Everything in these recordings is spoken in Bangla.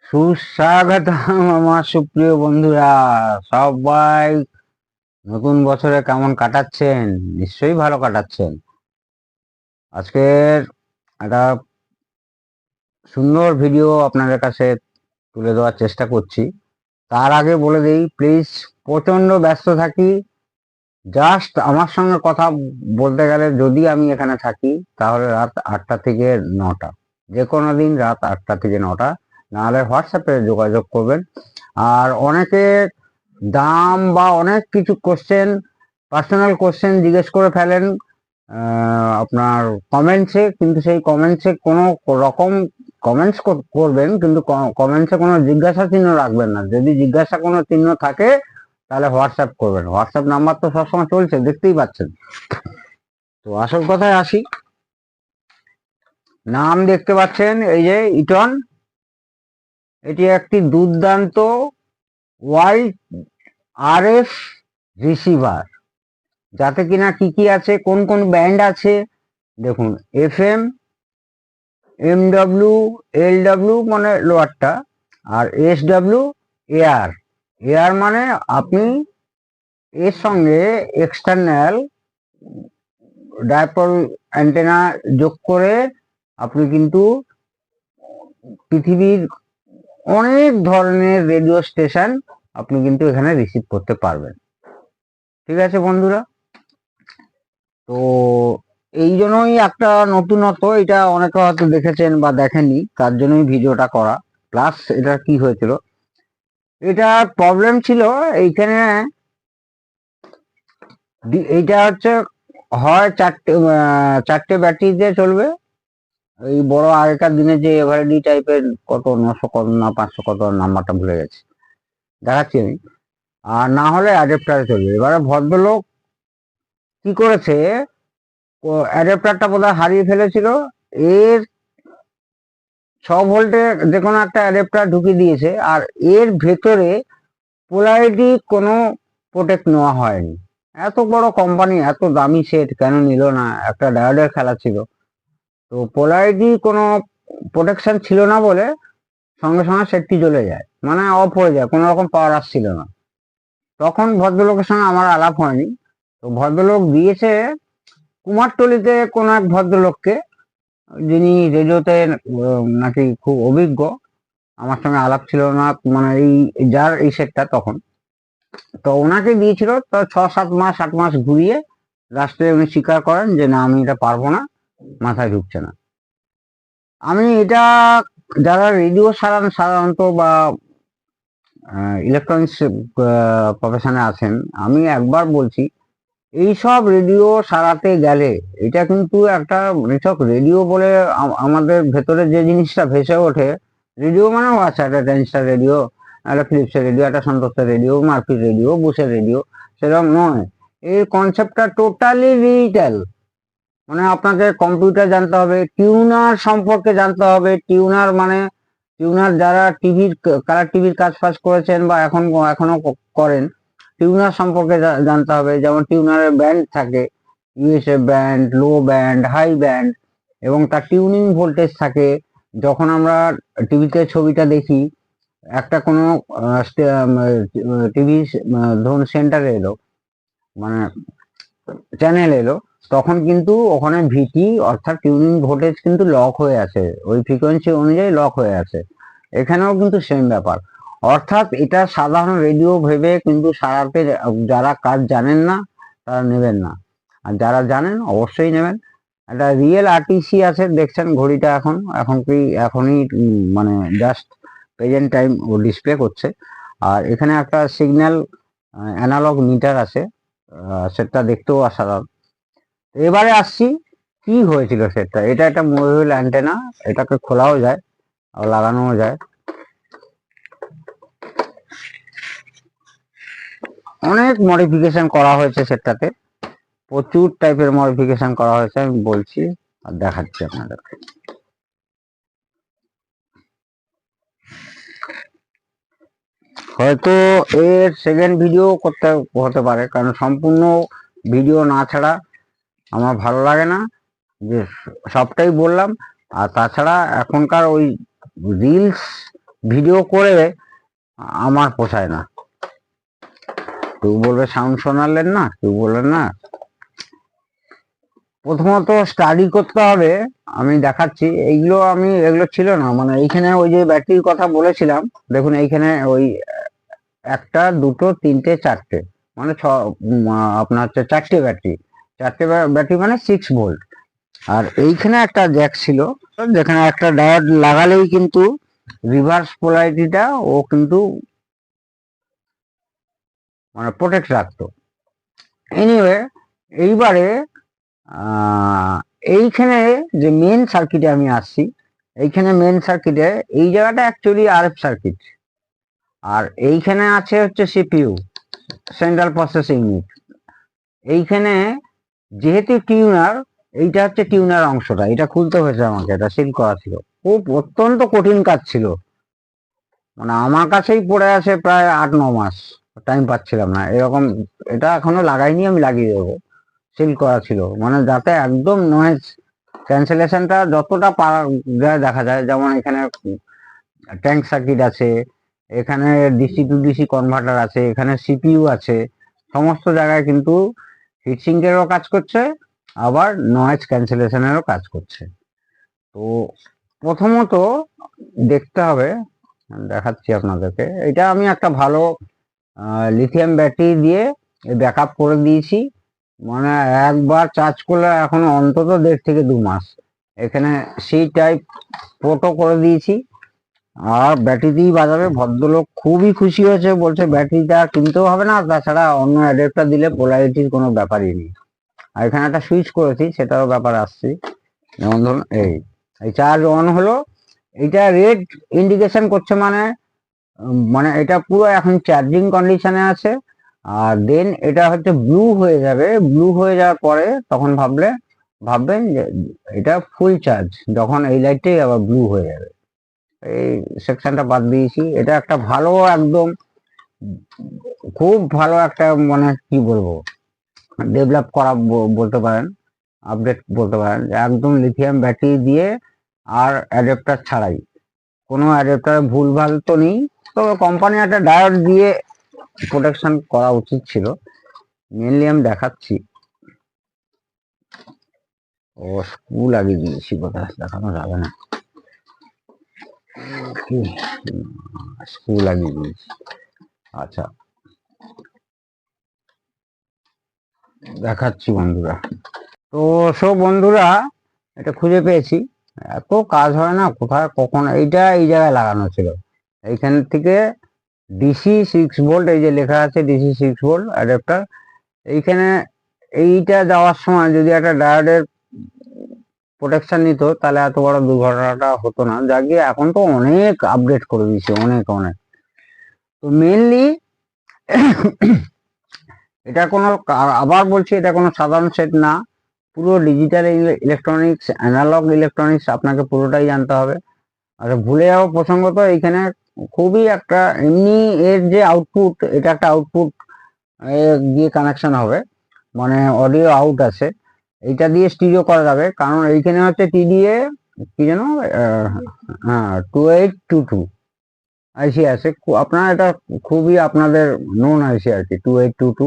সুস্বাগতম আমার সুপ্রিয় বন্ধুরা। সবাই নতুন বছরে কেমন কাটাচ্ছেন? নিশ্চয়ই ভালো কাটাচ্ছেন। আজকের একটা সুন্দর ভিডিও আপনাদের কাছে তুলে দেওয়ার চেষ্টা করছি। তার আগে বলে দিই, প্লিজ, প্রচন্ড ব্যস্ত থাকি। জাস্ট আমার সঙ্গে কথা বলতে গেলে যদি আমি এখানে থাকি তাহলে রাত 8টা থেকে 9টা, যে কোনো দিন রাত 8টা থেকে 9টা, নাহলে হোয়াটসঅ্যাপে যোগাযোগ করবেন। আর অনেকে দাম বা অনেক কিছু কোশ্চেন, পার্সোনাল কোশ্চেন জিজ্ঞেস করে ফেলেন আপনার কমেন্টসে, কিন্তু সেই কমেন্টসে কোনো রকম কমেন্টস করবেন, কিন্তু কমেন্টসে কোনো জিজ্ঞাসা চিহ্ন রাখবেন না। যদি জিজ্ঞাসা কোনো চিহ্ন থাকে তাহলে হোয়াটসঅ্যাপ করবেন। হোয়াটসঅ্যাপ নাম্বার তো সবসময় চলছে, দেখতেই পাচ্ছেন। তো আসল কথায় আসি। নাম দেখতে পাচ্ছেন, এই যে ইটন। এটি একটি দুর্দান্ত ওয়াইড আরএফ রিসিভার, যাতে কিনা কি কি আছে, কোন কোন ব্যান্ড আছে দেখুন। FM, MW, LW মানে লোয়ারটা, আর SW এয়ার। এয়ার মানে আপনি এর সঙ্গে এক্সটার্নাল ডাইপোল অ্যান্টেনা যোগ করে আপনি কিন্তু পৃথিবীর অনেক ধরনের রেডিও স্টেশন আপনি কিন্তু এখানে রিসিভ করতে পারবেন। ঠিক আছে বন্ধুরা? তো এই জন্যই একটা নতুনত্ব, এটা অনেকে হয়তো দেখেছেন বা দেখেননি, তার জন্যই ভিডিওটা করা। প্লাস এটা কি হয়েছিল, এটা প্রবলেম ছিল এইখানে। এইটা হচ্ছে হয় চারটে ব্যাটারি দিয়ে চলবে, এই বড় আগেকার দিনে যে এভারডি টাইপের, কত 900 কত না 500 কত নাম্বারটা ভুলে গেছি, দেখাচ্ছি আমি। আর না হলে অ্যাডাপ্টারে চলবে। এবারে ভদ্রলোক কি করেছে, অ্যাডাপ্টারটা বোধহয় হারিয়ে ফেলেছিল। এর 6 ভোল্টে যে কোনো একটা অ্যাডাপ্টার ঢুকিয়ে দিয়েছে, আর এর ভেতরে পোলারিটি কোনো প্রোটেক্ট নেওয়া হয়নি। এত বড় কোম্পানি এত দামি সেট কেন নিল না? একটা ডায়োডের খেলা ছিল। তো পোলারিটি কোনো প্রোটেকশন ছিল না বলে সঙ্গে সঙ্গে সেটটি জ্বলে যায়, মানে অফ হয়ে যায়, কোনো রকম পাওয়ার আসছিল না। তখন ভদ্রলোকের সঙ্গে আমার আলাপ হয়নি। তো ভদ্রলোক দিয়েছে কুমারটুলিতে কোনো এক ভদ্রলোককে, যিনি রেডিওতে নাকি খুব অভিজ্ঞ। আমার সঙ্গে আলাপ ছিল না, মানে এই যার এই সেটটা তখন। তো ওনাকে দিয়েছিল, তো 6-7 মাস 8 মাস ঘুরিয়ে লাস্টে উনি স্বীকার করেন যে না, আমি এটা পারবো না, মাথায় ঢুকছে না। আমি এটা, যারা রেডিও সারান সাধারণত বা ইলেকট্রনিক্স প্রফেশনে আছেন, আমি একবার বলছি, এইসব রেডিও সারাতে গেলে এটা কিন্তু একটা নিছক রেডিও বলে আমাদের ভেতরে যে জিনিসটা ভেসে ওঠে, রেডিও মানে আচ্ছা একটা ট্রানজিস্টার রেডিও, একটা ফিলিপসের রেডিও, একটা সন্তোষের রেডিও, মার্ফির রেডিও, বুশের রেডিও, সেরকম নয়। এই কনসেপ্টটা টোটালি ডিজিটাল। মানে আপনাকে কম্পিউটার জানতে হবে, টিউনার সম্পর্কে জানতে হবে। টিউনার মানে টিউনার যারা টিভির, কালার টিভির কাজ ফাজ করেছেন বা এখনো করেন, টিউনার সম্পর্কে জানতে হবে। যেমন টিউনারের ব্যান্ড থাকে, ইউএসএ ব্যান্ড, লো ব্যান্ড, হাই ব্যান্ড, এবং তার টিউনিং ভোল্টেজ থাকে। যখন আমরা টিভিতে ছবিটা দেখি, একটা কোনো টিভি ধরুন সেন্টারে এলো, মানে চ্যানেল এলো, তখন কিন্তু ওখানে ভিটি অর্থাৎ টিউনিং ভোল্টেজ কিন্তু লক হয়ে আছে, ওই ফ্রিকোয়েন্সি অনুযায়ী লক হয়ে আছে। এখানেও কিন্তু সেম ব্যাপার। অর্থাৎ এটা সাধারণ রেডিও ভেবে কিন্তু সারাতে যারা কাজ জানেন না তারা নেবেন না, আর যারা জানেন অবশ্যই নেবেন। একটা রিয়েল আরটিসি আছে, দেখছেন ঘড়িটা এখন কি এখনই মানে জাস্ট প্রেজেন্ট টাইম ও ডিসপ্লে করছে। আর এখানে একটা সিগন্যাল অ্যানালগ মিটার আছে, সেটটা দেখতেও অসাধারণ। এবারে আসছি কি হয়েছিল সেটটা। এটা একটা মুভেবল অ্যান্টেনা, এটাকে খোলাও যায় আর লাগানোও যায়। অনেক মডিফিকেশন করা হয়েছে সেটটাতে, প্রচুর টাইপের মডিফিকেশন করা হয়েছে, আমি বলছি আর দেখাচ্ছি আপনাদেরকে। হয়তো এর সেকেন্ড ভিডিও করতে হতে পারে, কারণ সম্পূর্ণ ভিডিও না ছাড়া আমার ভালো লাগে না, যে সবটাই বললাম। আর তাছাড়া এখনকার ওই রিলস ভিডিও করে আমার পোষায় না। কেউ বলবে সাউন্ড শোনালেন না, কেউ বললেন না। প্রথমত স্টাডি করতে হবে। আমি দেখাচ্ছি, এগুলো ছিল না, মানে এইখানে ওই যে ব্যাটারির কথা বলেছিলাম, দেখুন এইখানে ওই একটা, দুটো, তিনটে, চারটে, মানে আপনার হচ্ছে চারটে ব্যাটারি। চারটে ব্যাটারি মানে 6 ভোল্ট। আর এইখানে একটা জ্যাক ছিল, যেখানে একটা ডায়োড লাগালেই কিন্তু রিভার্স পোলারিটিটা ও কিন্তু মানে প্রোটেক্ট রাখতো। এনিওয়ে, এইবারে এইখানে যে মেন সার্কিটে আমি আসছি, এইখানে মেন সার্কিটে এই জায়গাটা অ্যাকচুয়ালি আরএফ সার্কিট, আর এইখানে আছে হচ্ছে সিপিইউ, সেন্ট্রাল প্রসেসিং ইউনিট। এইখানে যেহেতু টিউনার, এইটা হচ্ছে টিউনার অংশটা, এটা খুলতে হয়েছে আমাকে, এটা সিল করা ছিল। খুব অত্যন্ত কঠিন কাজ ছিল, মানে আমার কাছেই পড়ে আছে প্রায় 8-9 মাস, টাইম পাচ্ছিলাম না এরকম। এটা এখনো লাগাইনি, আমি লাগিয়ে দেবো। সিল করা ছিল, মানে যাতে একদম নয়েজ ক্যান্সেলেশনটা যতটা পারা যায় দেখা যায়। যেমন এখানে ট্যাঙ্ক সার্কিট আছে, এখানে ডিসি টু ডিসি কনভার্টার আছে, এখানে সিপিইউ আছে, সমস্ত জায়গায় কিন্তু হিটসিঙ্কেরও কাজ করছে, আবার নয়েজ ক্যান্সেলেশনেরও কাজ করছে। তো প্রথমত দেখতে হবে, দেখাচ্ছি আপনাদেরকে। এটা আমি একটা ভালো লিথিয়াম ব্যাটারি দিয়ে ব্যাকআপ করে দিয়েছি, মানে একবার চার্জ করলে এখন অন্তত 1.5 থেকে 2 মাস। এখানে সি টাইপ পোর্টও করে দিয়েছি, আর ব্যাটারি দিয়ে বাজাবে। ভদ্রলোক খুবই খুশি হয়েছে, বলছে ব্যাটারিটা কিনতেও হবে না, তাছাড়া অন্য অ্যাডাপ্টার দিলে পোলারিটির কোনো ব্যাপারই নেই। আর এখানে একটা সুইচ করেছি, সেটারও ব্যাপার আসছি। যেমন ধরুন এই চার্জ অন হলো, এটা রেড ইন্ডিকেশন করছে, মানে মানে এটা পুরো এখন চার্জিং কন্ডিশনে আছে। আর দেন এটা হচ্ছে ব্লু হয়ে যাবে, ব্লু হয়ে যাওয়ার পরে তখন ভাববেন যে এটা ফুল চার্জ, যখন এই লাইটটাই আবার ব্লু হয়ে যাবে। এই সেকশনটা বাদ দিয়েছি। এটা একটা ভালো, একদম খুব ভালো একটা, মানে কি বলবো, ডেভেলপ করা বলতে পারেন, আপডেট বলতে পারেন, একদম লিথিয়াম ব্যাটারি দিয়ে আর অ্যাডাপ্টার ছাড়াই। কোনো অ্যাডাপ্টার ভুলভাল তো নেই, তবে কোম্পানি একটা ডায়োড দিয়ে প্রোটেকশন করা উচিত ছিল। মেনলি আমি দেখাচ্ছি, ও স্ক্রু লাগিয়ে দিয়েছি, কোথায় দেখানো যাবে না, স্ক্রু লাগিয়ে দিয়েছি। আচ্ছা, দেখাচ্ছি বন্ধুরা। তো সব বন্ধুরা, এটা খুঁজে পেয়েছি। এত কাজ হয় না, কোথায় কখন, এইটা এই জায়গায় লাগানো ছিল। এইখান থেকে ডিসি 6 ভোল্ট, এই যে লেখা আছে ডিসি 6 ভোল্ট অ্যাডাপ্টার, এইখানে এইটা যাওয়ার সময় যদি একটা ডায়োডের প্রোটেকশন নিত, তাহলে এত বড় দুর্ঘটনাটা হতো না। যা গিয়ে এখন তো অনেক আপডেট করে দিয়েছে, অনেক অনেক। তো মেনলি এটা কোনো, আবার বলছি, এটা কোনো সাধারণ সেট না, পুরো ডিজিটাল ইলেকট্রনিক্স, অ্যানালগ ইলেকট্রনিক্স, আপনাকে পুরোটাই জানতে হবে। আর ভুলে যাওয়া প্রসঙ্গত, এইখানে খুবই একটা, এমনি এর যে আউটপুট, এটা একটা আউটপুট দিয়ে কানেকশন হবে, মানে অডিও আউট আছে, এইটা দিয়ে স্টিরিও করা যাবে। কারণ এইখানে হচ্ছে টিডিএ কি যেন, হ্যাঁ, 2822 আইসি আছে। আপনার এটা খুবই আপনাদের নোন আইসি আর কি, 2822,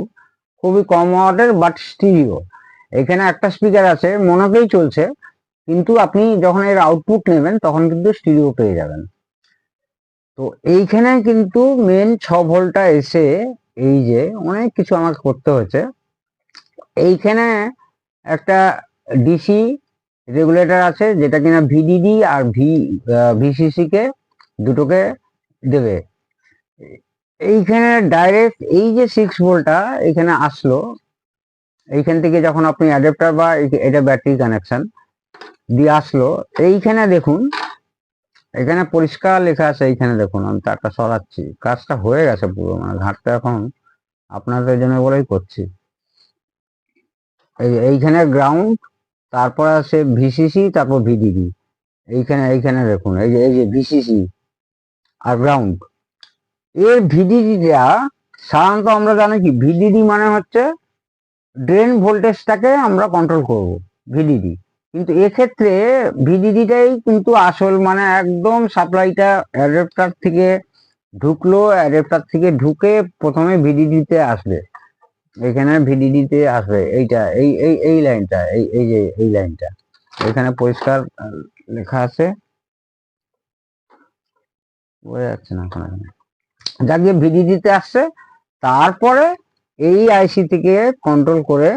খুবই কম ওয়াটের, বাট স্টিরিও। এখানে একটা স্পিকার আছে, মনোকেই চলছে, কিন্তু আপনি যখন এর আউটপুট নেবেন তখন কিন্তু স্টিরিও পেয়ে যাবেন। তো এইখানে কিন্তু মেন 6 ভোল্টটা এসে, এই যে অনেক কিছু আমাকে করতে হয়েছে। এইখানে একটা ডিসি রেগুলেটর আছে, যেটা কিনা ভিডিডি আর ভিসিসি কে দুটোকে দেবে। এইখানে ডাইরেক্ট এই যে 6 ভোল্টটা এখানে আসলো, এইখান থেকে যখন আপনি অ্যাডাপ্টার বা এটা ব্যাটারি কানেকশন দিয়ে আসলো, এইখানে দেখুন, এখানে পরিষ্কার লেখা আছে, এইখানে দেখুন, আমি তারটা সরাচ্ছি, কাজটা হয়ে গেছে পুরো, মানে ঘাটটা এখন আপনাদের জন্য বলেই করছি। এইখানে গ্রাউন্ড, তারপর আছে ভিসিসি, তারপর ভিডিডি। এইখানে দেখুন, এই যে ভিসিসি আর গ্রাউন্ড। এর ভিডিডিটা সাধারণত আমরা জানি কি, ভিডিডি মানে হচ্ছে ড্রেন ভোল্টেজটাকে আমরা কন্ট্রোল করব, ভিডিডি। কিন্তু এক্ষেত্রে ভিডিডিটাই কিন্তু আসল, মানে একদম সাপ্লাইটা অ্যাডাপ্টার থেকে ঢুকলো, অ্যাডাপ্টার থেকে ঢুকে প্রথমে ভিডিডিতে আসবে, এখানে ভিডিডিতে আসবে, এইটা এই এই এই লাইনটা, এই এই যে এই লাইনটা এখানে পরিষ্কার লেখা আছে, বোঝা যাচ্ছে না এখন, যাক গিয়ে ভিডিডিতে আসছে। তারপরে এই আইসি থেকে কন্ট্রোল করে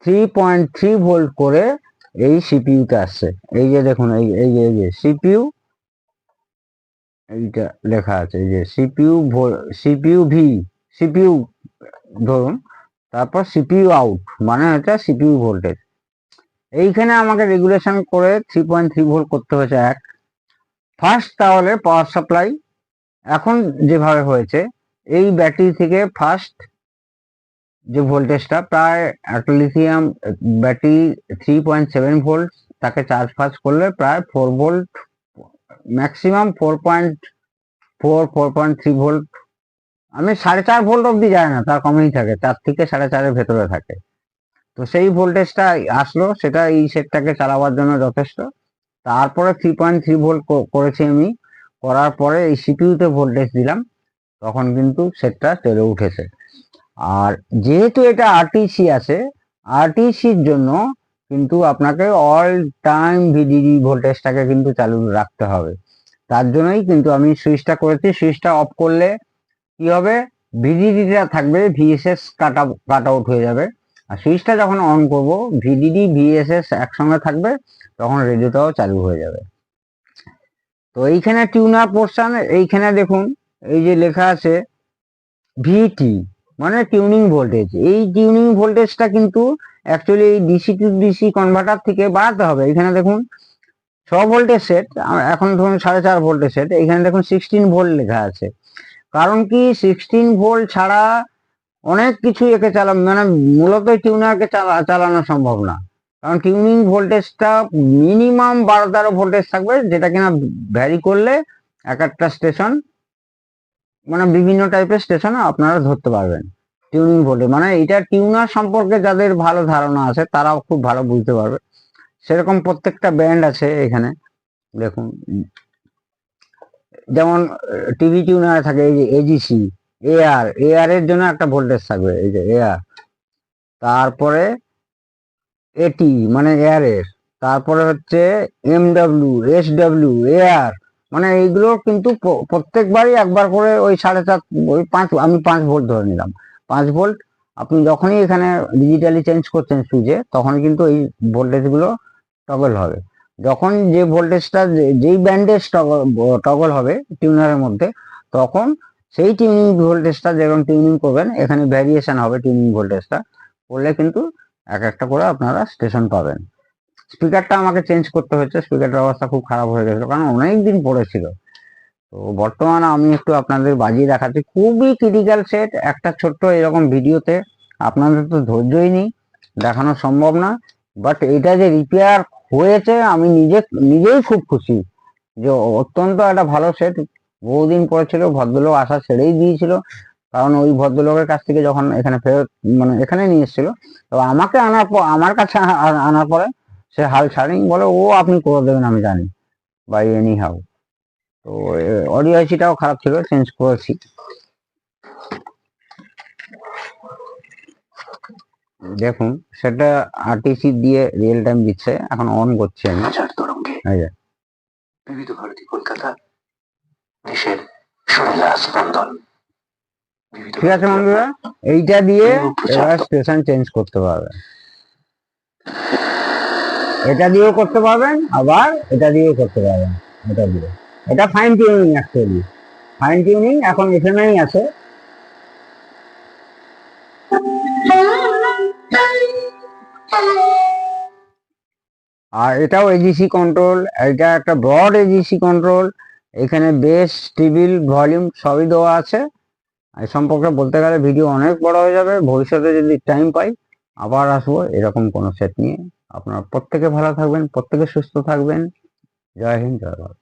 3.3 ভোল্ট করে এই সিপিইউতে আসছে। এই যে দেখুন, এই যে সিপিইউ, এইটা লেখা আছে, এই যে সিপিইউ ধরুন, তারপর সিপিইউ আউট, মানে এটা সিপিইউ ভোল্টেজ। এইখানে আমাকে রেগুলেশন করে 3.3 ভোল্ট করতে হয়েছে এক ফার্স্ট। তাহলে পাওয়ার সাপ্লাই এখন যেভাবে হয়েছে, এই ব্যাটারি থেকে ফার্স্ট যে ভোল্টেজটা প্রায় একটা লিথিয়াম ব্যাটারি 3.7 ভোল্ট, তাকে চার্জ ফার্জ করলে প্রায় 4 ভোল্ট, ম্যাক্সিমাম 4.3 ভোল্ট, আমি 4.5 ভোল্ট অব্দি যায় না, তার কমেই থাকে, 4 থেকে 4.5-এর ভেতরে থাকে। তো সেই ভোল্টেজটা আসলো, সেটা এই সেটটাকে চালাবার জন্য যথেষ্ট। তারপরে 3.3 ভোল্ট করেছি আমি, করার পরে এই সিপিইউতে ভোল্টেজ দিলাম, তখন কিন্তু সেটটা চলে উঠেছে। আর যেহেতু এটা আরটিসি আছে, আরটিসির জন্য কিন্তু আপনাকে অল টাইম ভিডিডি ভোল্টেজটাকে কিন্তু চালু রাখতে হবে। তার জন্যই কিন্তু আমি সুইচটা করেছি। সুইচটা অফ করলে কি হবে, ভিডিডিটা থাকবে, ভিএসএস কাট আউট হয়ে যাবে। আর সুইচটা যখন অন করব, ভিডিডি ভিএসএস একসঙ্গে থাকবে, তখন রেডিওটাও চালু হয়ে যাবে। তো এইখানে টিউনার পোর্শন, এইখানে দেখুন এই যে লেখা আছে ভিটি, মানে টিউনিং ভোল্টেজ। এই টিউনিং ভোল্টেজটা কিন্তু অ্যাকচুয়ালি এই ডিসি টু ডিসি কনভার্টার থেকে বাড়াতে হবে। এখানে দেখুন 6 ভোল্টের সেট, এখন ধরুন 4.5 ভোল্টের সেট, এখানে দেখুন 16 ভোল্ট লেখা আছে। কারণ কি 16 ভোল্ট ছাড়া অনেক কিছু একে মানে মূলত টিউনারকে চালানো সম্ভব না। কারণ টিউনিং ভোল্টেজটা মিনিমাম 12-13 ভোল্টেজ থাকবে, যেটা কিনা ভ্যারি করলে এক একটা স্টেশন, মানে বিভিন্ন টাইপের স্টেশন আপনারা ধরতে পারবেন। টিউনিং ভোল্টেজ মানে এটা টিউনার সম্পর্কে যাদের ভালো ধারণা আছে তারাও খুব ভালো বুঝতে পারবে। সেরকম প্রত্যেকটা ব্যান্ড আছে এখানে দেখুন, যেমন টিভি টিউনার থাকে এই যে এজিসি, এআর এর জন্য একটা ভোল্টেজ থাকবে, এই যে এআর, তারপরে এটি মানে এয়ার এর, তারপরে হচ্ছে এমডব্লিউ, এসডব্লিউ, এআর, মানে এইগুলো কিন্তু প্রত্যেকবারই একবার করে ওই 4.5, ওই 5, আমি 5 ভোল্ট ধরে নিলাম, 5 ভোল্ট। আপনি যখনই এখানে ডিজিটালি চেঞ্জ করছেন সুইচে, তখন কিন্তু এই ভোল্টেজগুলো টগল হবে। যখন যে ভোল্টেজটা যেই ব্যান্ডের টগল হবে টিউনারের মধ্যে, তখন সেই টিউনিং ভোল্টেজটা যেরকম টিউনিং করবেন, এখানে ভ্যারিয়েশন হবে টিউনিং ভোল্টেজটা করলে কিন্তু এক একটা করে আপনারা স্টেশন পাবেন। স্পিকারটা আমাকে চেঞ্জ করতে হয়েছে, স্পিকারটার অবস্থা খুব খারাপ হয়ে গেছিল, কারণ অনেক দিন পড়েছিল। তো বর্তমানে আমি একটু আপনাদের বাজিয়ে দেখাচ্ছি, খুবই ক্রিটিক্যাল সেট। একটা ছোট্ট এরকম ভিডিওতে আপনাদের তো ধৈর্যই নেই, দেখানো সম্ভব না। বাট এটা যে রিপেয়ার হয়েছে, আমি নিজেই খুব খুশি যে অত্যন্ত একটা ভালো সেট। বহুদিন পড়েছিল, ভদ্রলোক আশা ছেড়েই দিয়েছিল, কারণ ওই ভদ্রলোকের কাছ থেকে যখন এখানে ফেরত, মানে এখানে নিয়ে এসেছিল, তো আমাকে আনার পর, আমার কাছে আনার পরে সে হাল ছাড়েনি, বলে ও আপনি করে দেবেন আমি জানি, বাই এনি হাউ। তো অডিও আইসিটাও খারাপ ছিল, চেঞ্জ করেছি। দেখুন সেটা আরটিসি দিয়ে রিয়েল টাইম দিচ্ছে, এখন অন করছি আমি। বিবিধ ভারতী কলকাতা, দেশের সুরেলা স্পন্দন। ঠিক আছে বন্ধুরা, এইটা দিয়ে এবার স্টেশন চেঞ্জ করতে পারবেন, এটা দিয়েও করতে পারবেন, আবার এটা দিয়েও করতে পারবেন। এটা দিয়ে, এটা fine tuning, actually fine tuning এখন এখানেই আছে। আর এটাও এজিসি কন্ট্রোল, এটা একটা ব্রড এজিসি কন্ট্রোল, এখানে বেস, টিবিল, ভলিউম সবই দেওয়া আছে। এই সম্পর্কে বলতে গেলে ভিডিও অনেক বড় হয়ে যাবে, ভবিষ্যতে যদি টাইম পাই আবার আসবো এরকম কোনো সেট নিয়ে। আপনারা প্রত্যেকে ভালো থাকবেন, প্রত্যেকে সুস্থ থাকবেন। জয় হিন্দ, জয় ভারত।